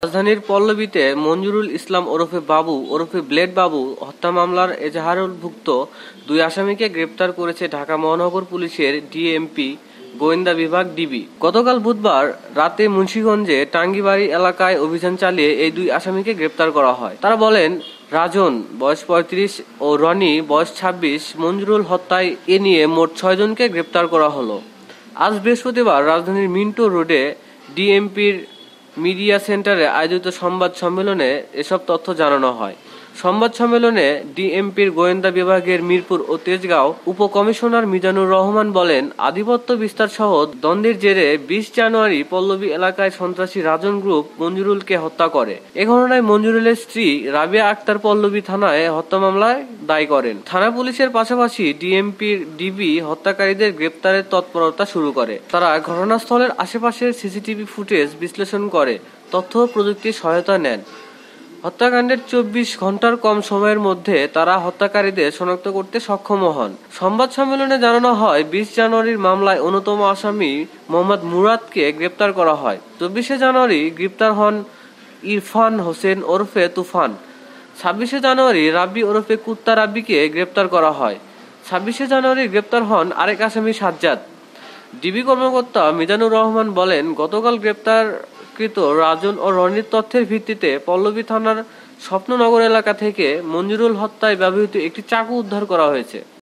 রাজধানীর পল্লবীতে মঞ্জুরুল ইসলাম ওরফে বাবু ওরফে ব্লেড বাবু হত্যা মামলার এজাহারভুক্ত দুই আসামিকে গ্রেপ্তার করেছে ঢাকা মহানগর পুলিশের ডিএমপি গোয়েন্দা বিভাগ ডিবি। গতকাল বুধবার রাতে মুন্সিগঞ্জে টাঙ্গিবাড়ি এলাকায় অভিযান চালিয়ে এই দুই আসামিকে গ্রেপ্তার করা হয়। তারা বলেন, রাজন বয়স ৩৫ ও রনি বয়স ২৬ মঞ্জুরুল হত্যায় এ নিয়ে মোট ৬ জনকে গ্রেপ্তার করা হলো। আজ বৃহস্পতিবার রাজধানীর মিন্টো রোডে ডিএমপির মিডিয়া সেন্টারে আয়োজিত সংবাদ সম্মেলনে এসব তথ্য জানানো হয়। সংবাদ সম্মেলনে ডিএমপির গোয়েন্দা বিভাগের মিরপুর ও তেজগাঁও উপকমিশনার মিজানুর রহমান বলেন, আধিপত্য বিস্তার সহ দ্বন্দ্বের জেরে ২০ জানুয়ারি পল্লবী এলাকায় সন্ত্রাসী রাজন গ্রুপ মঞ্জুরুলকে হত্যা করে। এ ঘটনায় মঞ্জুরুলের স্ত্রী রাবেয়া আক্তার পল্লবী থানায় হত্যা মামলায় দায় করেন। থানা পুলিশের পাশাপাশি ডিএমপির ডিবি হত্যাকারীদের গ্রেপ্তারের তৎপরতা শুরু করে। তারা ঘটনাস্থলের আশেপাশের সিসিটিভি ফুটেজ বিশ্লেষণ করে তথ্য প্রযুক্তির সহায়তা নেন। হত্যাকাণ্ডের ২৪ ঘন্টার কম সময়ের মধ্যে তারা হত্যাকারীদের শনাক্ত করতে সক্ষম হন। সংবাদ সম্মেলনে জানানো হয়, ২০ জানুয়ারির মামলায় অন্যতম আসামি মোহাম্মদ মুরাদকে গ্রেপ্তার করা হয়। ২৪শে জানুয়ারি গ্রেপ্তার হন ইরফান হোসেন ওরফে তুফান। ২৬শে জানুয়ারি রাব্বি ওরফে কুত্তা রাব্বিকে গ্রেপ্তার করা হয়। ২৬শে জানুয়ারি গ্রেপ্তার হন আরেক আসামি সাজ্জাদ। ডিবি কর্মকর্তা মিজানুর রহমান বলেন, গতকাল গ্রেপ্তারকৃত রাজন ও রনির তথ্যের ভিত্তিতে পল্লবী থানার স্বপ্ননগর এলাকা থেকে মঞ্জুরুল হত্যায় ব্যবহৃত একটি চাকু উদ্ধার করা হয়েছে।